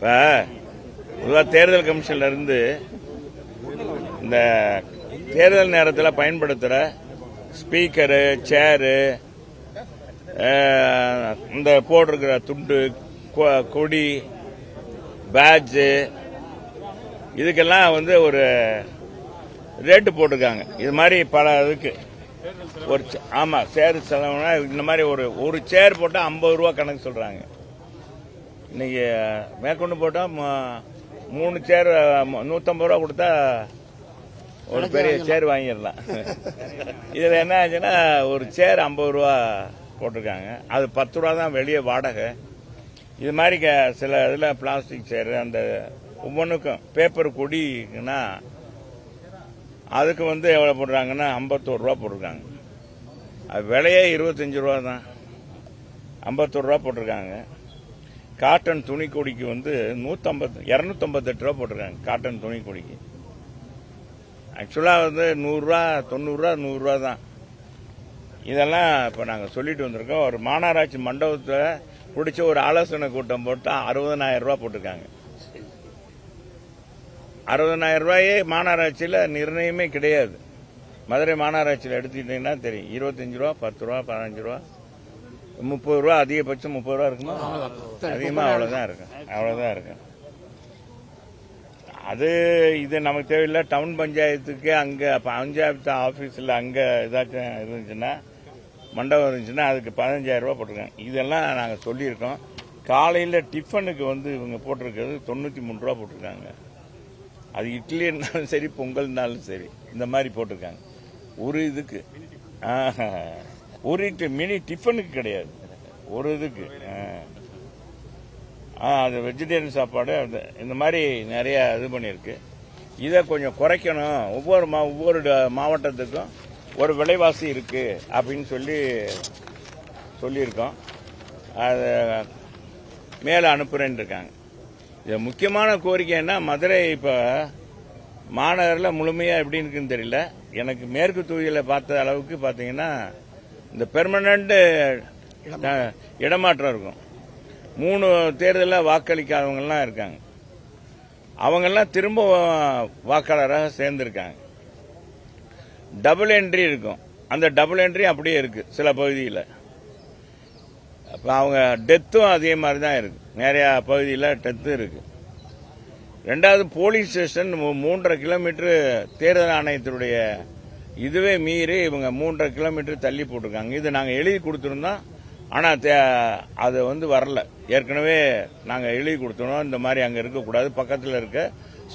பொதுவாக தேர்தல் கமிஷன்ல இருந்து இந்த தேர்தல் நேரத்தில் பயன்படுத்துகிற ஸ்பீக்கரு, சேரு, இந்த போட்டிருக்கிற துண்டு, கொடி, பேட்ஜு, இதுக்கெல்லாம் ஒரு ரேட்டு போட்டிருக்காங்க. இது மாதிரி பல இதுக்கு ஆமா சேர் செலவுனா இந்த மாதிரி ஒரு சேர் போட்டால் 50 ரூபா கணக்கு சொல்றாங்க. இன்னைக்கு மேற்கொண்டு போட்டால் 3 சேர் 150 ரூபா கொடுத்தா ஒரு பெரிய சேர் வாங்கிடலாம். இதில் என்ன ஆச்சுன்னா ஒரு சேர் 50 ரூபா போட்டிருக்காங்க. அது 10 ரூபா தான் வெளியே வாடகை. இது மாதிரி சில இதில் பிளாஸ்டிக் சேர், அந்த ஒவ்வொன்றுக்கும் பேப்பர் கொடிக்குன்னா அதுக்கு எவ்வளோ போடுறாங்கன்னா 51 ரூபா போட்டிருக்காங்க. அது விலையே 25 ரூபா தான், 51 ரூபா போட்டிருக்காங்க. காட்டன் துணி கொடிக்கு 258 ரூபா போட்டிருக்காங்க. காட்டன் துணி கொடிக்கு ஆக்சுவலாக 100 ரூபா, 90 ரூபா, 100 ரூபா தான். இதெல்லாம் இப்போ நாங்கள் சொல்லிட்டு வந்திருக்கோம். ஒரு மாநகராட்சி மண்டபத்தை பிடிச்ச ஒரு ஆலோசனை கூட்டம் போட்டால் 60,000 ரூபா போட்டிருக்காங்க. 60,000 ரூபாயே மாநகராட்சியில் நிர்ணயமே கிடையாது. மதுரை மாநகராட்சியில் எடுத்துக்கிட்டீங்கன்னா தெரியும். 25 ரூபா, 10 ரூபா, 15 ரூபா, 30 ரூபா, அதிகபட்சம் 30 ரூபா இருக்குமா? அதிகமாக அவ்வளோதான் இருக்கு. அது இது நமக்கு தேவையில்லை. டவுன் பஞ்சாயத்துக்கு அங்கே பஞ்சாயத்து ஆஃபீஸில் அங்கே ஏதாச்சும் இருந்துச்சுன்னா, மண்டபம் இருந்துச்சுன்னா அதுக்கு 15,000 ரூபா போட்டிருக்காங்க. இதெல்லாம் நாங்கள் சொல்லியிருக்கோம். காலையில் டிஃபனுக்கு இவங்க போட்டிருக்கிறது 93 ரூபா போட்டிருக்காங்க. அது இட்லி இருந்தாலும் சரி, பொங்கல்னாலும் சரி, இந்த மாதிரி போட்டிருக்காங்க. ஒரு இதுக்கு ஒரு மினி டிஃபனுக்கு கிடையாது, ஒரு இதுக்கு. அது வெஜிடேரியன் சாப்பாடு இந்த மாதிரி நிறைய இது பண்ணியிருக்கு. இதை கொஞ்சம் குறைக்கணும். ஒவ்வொரு மாவட்டத்துக்கும் ஒரு விலைவாசி இருக்கு அப்படின்னு சொல்லியிருக்கோம். அதை மேலே அனுப்புறேன்னு இருக்காங்க. இது முக்கியமான கோரிக்கைன்னா, மதுரை இப்போ மாநகரில் முழுமையாக எப்படி இருக்குன்னு தெரியல. எனக்கு மேற்கு தொகுதியில் பார்த்த அளவுக்கு பார்த்தீங்கன்னா இந்த பெர்மனண்ட் இடமாற்றம் இருக்கும். 3 தேர்தலில் வாக்களிக்காதவங்கெல்லாம் இருக்காங்க. அவங்கெல்லாம் திரும்ப வாக்காளராக சேர்ந்திருக்காங்க. டபுள் என்ட்ரி இருக்கும். அந்த டபுள் என்ட்ரி அப்படியே இருக்கு சில பகுதியில். அப்போ அவங்க டெத்தும் அதே மாதிரி தான் இருக்கு. நிறைய பகுதியில் டெத்து இருக்கு. 2வது போலீஸ் ஸ்டேஷன் 3.5 கிலோமீட்டர் தேர்தல் ஆணையத்தினுடைய இதுவே மீறி இவங்க 3.5 கிலோமீட்டர் தள்ளி போட்டிருக்காங்க. இது நாங்கள் எழுதி கொடுத்துருந்தோம். ஆனால் அது வரல. ஏற்கனவே நாங்கள் எழுதி கொடுத்துருந்தோம். இந்த மாதிரி அங்கே இருக்கக்கூடாது, பக்கத்தில் இருக்க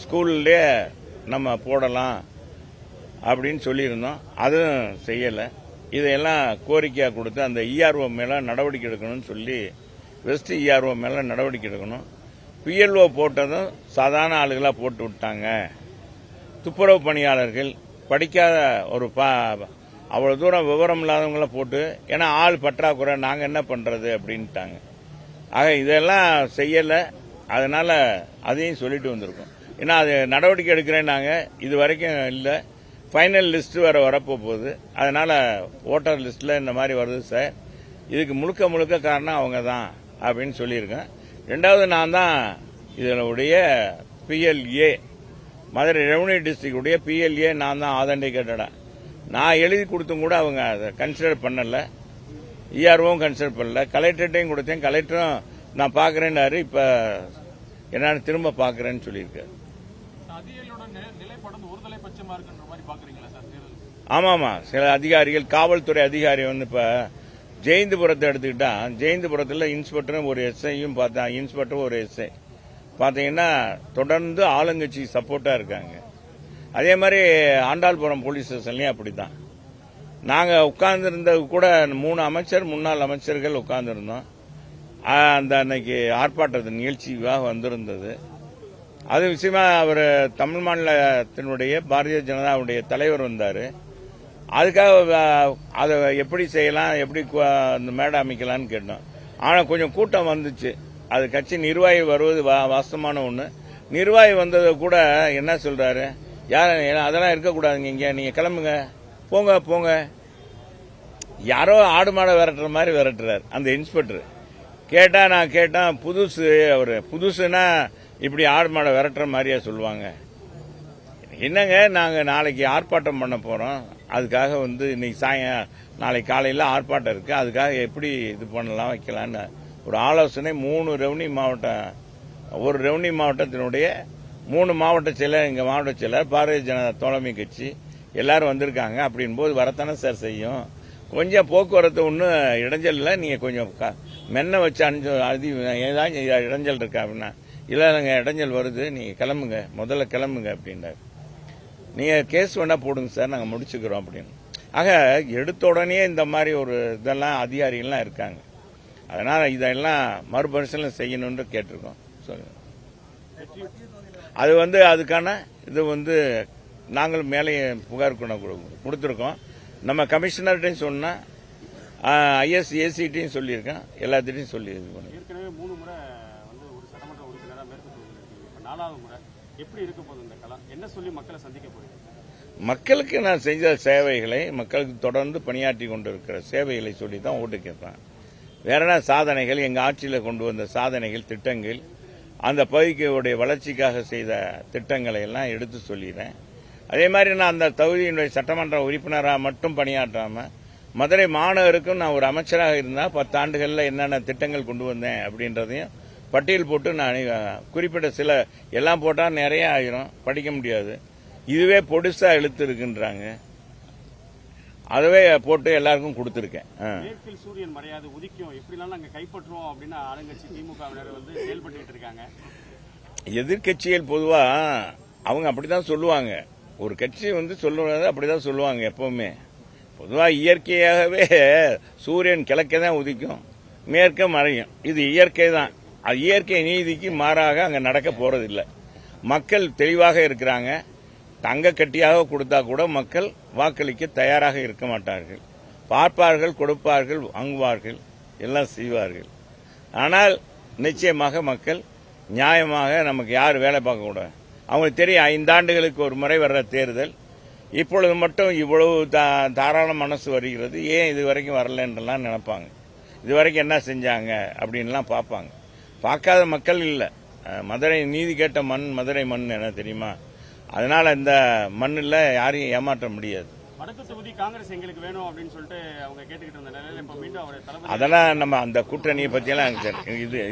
ஸ்கூல்லே நம்ம போடலாம் அப்படின்னு சொல்லியிருந்தோம். அதுவும் செய்யலை. இதையெல்லாம் கோரிக்கையாக கொடுத்து அந்த இஆர்ஓ மேலே நடவடிக்கை எடுக்கணும்னு சொல்லி, வெஸ்ட் இஆர்ஓ மேலே நடவடிக்கை எடுக்கணும். பிஎல்ஓ போட்டதும் சாதாரண ஆளுகளாக போட்டு விட்டாங்க. துப்புரவு பணியாளர்கள் படிக்காத அவ்வளோ தூரம் விவரம் இல்லாதவங்கள போட்டு, ஏன்னா ஆள் பற்றாக்குறை, நாங்கள் என்ன பண்ணுறது அப்படின்ட்டாங்க. ஆக இதெல்லாம் செய்யலை. அதனால் அதையும் சொல்லிட்டு வந்திருக்கோம். ஏன்னா அது நடவடிக்கை எடுக்கிறேன்னாங்க, இது வரைக்கும் இல்லை. ஃபைனல் லிஸ்ட் வேறு வரப்போகுது. அதனால் ஓட்டர் லிஸ்ட்டில் இந்த மாதிரி வருது சார், இதுக்கு முழுக்க காரணம் அவங்க தான் அப்படின்னு சொல்லியிருக்கேன். 2வது நான் தான் இதனுடைய பிஎல்ஏ, மதுரை ரெவன்யூ டிஸ்ட்ரிக்டுடைய பிஎல்ஏ நான் தான் ஆதென்டிகேட்டடா. நான் எழுதி கொடுத்தும் கூட அவங்க அதை கன்சிடர் பண்ணலை. இஆர்ஓவும் கன்சிடர் பண்ணல. கலெக்டர்ட்டையும் கொடுத்தேன். கலெக்டரும் நான் பார்க்குறேன்னாரு. இப்போ என்னன்னு திரும்ப பார்க்குறேன்னு சொல்லியிருக்காரு. ஆமாமா, சில அதிகாரிகள், காவல்துறை அதிகாரி இப்போ ஜெயந்திபுரத்தை எடுத்துக்கிட்டா, ஜெயந்திபுரத்தில் இன்ஸ்பெக்டரும் ஒரு எஸ்ஐயும் பார்த்தா, இன்ஸ்பெக்டரும் ஒரு எஸ்ஐ பார்த்தீங்கன்னா தொடர்ந்து ஆளுங்கட்சி சப்போர்ட்டா இருக்காங்க. அதே மாதிரி ஆண்டாள்புரம் போலீஸ் ஸ்டேஷன்லயும் அப்படித்தான். நாங்கள் உட்கார்ந்துருந்தது கூட 3 அமைச்சர், முன்னாள் அமைச்சர்கள் உட்கார்ந்துருந்தோம். அந்த அன்னைக்கு ஆர்ப்பாட்டத்து நிகழ்ச்சிக்காக வந்திருந்தது. அது விஷயமா அவர் தமிழ் மாநிலத்தினுடைய பாரதிய ஜனதாவுடைய தலைவர் வந்தார். அதுக்காக அதை எப்படி செய்யலாம், எப்படி அந்த மேடை அமைக்கலான்னு கேட்டோம். ஆனால் கொஞ்சம் கூட்டம் வந்துச்சு. அது கட்சி நிர்வாகி வருவது வாஸ்தவமான ஒன்று. நிர்வாகி வந்ததை கூட என்ன சொல்றாரு, அதெல்லாம் இருக்கக்கூடாதுங்க, இங்கே நீங்கள் கிளம்புங்க, போங்க. யாரோ ஆடு மாடை விரட்டுற மாதிரி விரட்டுறாரு அந்த இன்ஸ்பெக்டர். நான் கேட்டேன் புதுசு அவர் புதுசுன்னா இப்படி ஆடு மாடை விரட்டுற மாதிரியா சொல்லுவாங்க. என்னங்க நாங்கள் நாளைக்கு ஆர்ப்பாட்டம் பண்ண போகிறோம், அதுக்காக இன்னைக்கு நாளைக்கு காலையில் ஆர்ப்பாட்டம் இருக்குது, அதுக்காக எப்படி இது பண்ணலாம் வைக்கலான்னு ஒரு ஆலோசனை 3 ரெவன்யூ மாவட்டம், ஒரு ரெவன்யூ மாவட்டத்தினுடைய 3 மாவட்ட செயலர், எங்கள் மாவட்ட செயலர், பாரதிய ஜனதா தோழமை கட்சி எல்லாரும் வந்திருக்காங்க. அப்படின் போது வரத்தானே சார் செய்யும். கொஞ்சம் போக்குவரத்து ஒன்றும் இடைஞ்சல் இல்லை, நீங்கள் கொஞ்சம் மென்ன வச்சு ஏதாச்சும் இடைஞ்சல் இருக்கா அப்படின்னா, இல்லைங்க இடைஞ்சல் வருது, நீங்கள் கிளம்புங்க, முதல்ல கிளம்புங்க அப்படின்னாரு. நீங்கள் கேஸ் வேணா போடுங்க சார், நாங்கள் முடிச்சுக்கிறோம் அப்படின்னு. ஆக எடுத்த உடனே இந்த மாதிரி ஒரு இதெல்லாம் அதிகாரிகள்லாம் இருக்காங்க. அதனால் இதெல்லாம் மறுபரிசீலனை செய்யணும்னு கேட்டிருக்கோம். சொல்லுங்க. அது அதுக்கான இது நாங்கள் மேலே புகார் கொடுத்துருக்கோம். நம்ம கமிஷனர்கிட்டையும் சொன்னால் ஐஎஸ் ஏசிட்டையும் சொல்லியிருக்கேன், எல்லாத்திட்டையும் சொல்லி இது பண்ணி. ஏற்கனவே 3 முறை ஒரு சட்டமன்ற உறுப்பினராக மேற்கு தொகுதியில் 4வது முறை எப்படி இருக்க போகுது இந்த களம்? என்ன சொல்லி மக்களை சந்திக்க போறீங்க? மக்களுக்கு நான் செஞ்ச சேவைகளை, மக்களுக்கு தொடர்ந்து பணியாற்றி கொண்டிருக்கிற சேவைகளை சொல்லி தான் ஓட்டு கேட்பேன். வேற என்ன சாதனைகள், எங்கள் ஆட்சியில் கொண்டு வந்த சாதனைகள், திட்டங்கள், அந்த பகுதிக்குடைய வளர்ச்சிக்காக செய்த திட்டங்களை எல்லாம் எடுத்து சொல்லிடுறேன். அதே மாதிரி நான் அந்த தொகுதியினுடைய சட்டமன்ற உறுப்பினராக மட்டும் பணியாற்றாம மதுரை மாநகருக்கும் நான் ஒரு அமைச்சராக இருந்தால் 10 ஆண்டுகளில் என்னென்ன திட்டங்கள் கொண்டு வந்தேன் அப்படின்றதையும் பட்டியல் போட்டு நான் குறிப்பிட்ட சில எல்லாம் போட்டால் நிறைய ஆயிரும், படிக்க முடியாது. இதுவே பொடிசா இழுத்து இருக்குன்றாங்க, அதுவே போட்டு எல்லாருக்கும் கொடுத்துருக்கேன். மேற்கில் சூரியன் மறையாது உதிக்கும், எப்படினாலும் நாங்கள் கைப்பற்றுவோம் அப்படின்னு ஆளுங்கட்சி திமுகவினர் செயல்பட்டு இருக்காங்க. எதிர்கட்சிகள் பொதுவா அவங்க அப்படிதான் சொல்லுவாங்க. ஒரு கட்சி சொல்லுவது அப்படிதான் சொல்லுவாங்க எப்பவுமே. பொதுவாக இயற்கையாகவே சூரியன் கிழக்கே தான் உதிக்கும், மேற்க மறையும். இது இயற்கை தான். அது இயற்கை நீதிக்கு மாறாக அங்கே நடக்க போறதில்லை. மக்கள் தெளிவாக இருக்கிறாங்க. தங்க கட்டியாக கொடுத்தா கூட மக்கள் வாக்களிக்க தயாராக இருக்க மாட்டார்கள். பார்ப்பார்கள், கொடுப்பார்கள், வாங்குவார்கள், எல்லாம் செய்வார்கள். ஆனால் நிச்சயமாக மக்கள் நியாயமாக நமக்கு யார் வேலை பார்க்கக்கூடாது. அவங்களுக்கு தெரியும் 5 ஆண்டுகளுக்கு ஒரு முறை வர்ற தேர்தல். இப்பொழுது மட்டும் இவ்வளவு தாராள மனசு வருகிறது, ஏன் இது வரைக்கும் வரலன்றலாம் நினைப்பாங்க. இது வரைக்கும் என்ன செஞ்சாங்க அப்படின்லாம் பார்ப்பாங்க. பார்க்காத மக்கள் இல்லை. மதுரை நீதி கேட்ட மண் மதுரை மண் என்ன தெரியுமா? அதனால இந்த மண்ணில் யாரையும் ஏமாற்ற முடியாது. வடக்கு தொகுதி காங்கிரஸ் எங்களுக்கு வேணும் அப்படின்னு சொல்லிட்டு அவங்க கேட்டுக்கிட்டு இருந்த நிலையில இப்ப மீண்டும் அவரை அதெல்லாம் நம்ம அந்த கூட்டணியை பற்றியெல்லாம்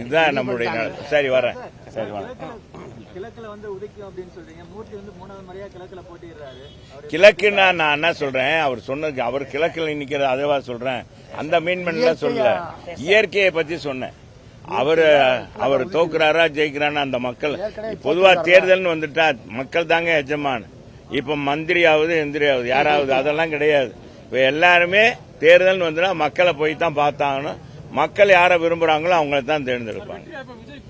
இதுதான் நம்மளுடைய. சரி வரேன். சரி வரேன். கிழக்குல உதிக்கும் அப்படின்னு சொல்றீங்க. மூர்த்தி 3வது முறையா கிழக்குல போட்டிடுறாரு. கிழக்குன்னா நான் என்ன சொல்றேன், அவர் சொன்னது, அவர் கிழக்குல நிக்கிற அதேவா சொல்றேன். அந்த மீன்மன்ல சொல்லல, இயற்கையை பத்தி சொன்னேன். அவர் தோக்குறாரா ஜெயிக்கிறான்னு அந்த மக்கள் பொதுவா தேர்தல்னு வந்துட்டா மக்கள் தாங்க எஜமான். இப்ப மந்திரியாவது எந்திரியாவது யாராவது அதெல்லாம் கிடையாது. இப்ப எல்லாருமே தேர்தல்னு வந்துட்டா மக்களை போய் தான் பார்த்தாங்கன்னு. மக்கள் யாரை விரும்புறாங்களோ அவங்களை தான் தேர்ந்தெடுப்பாங்க.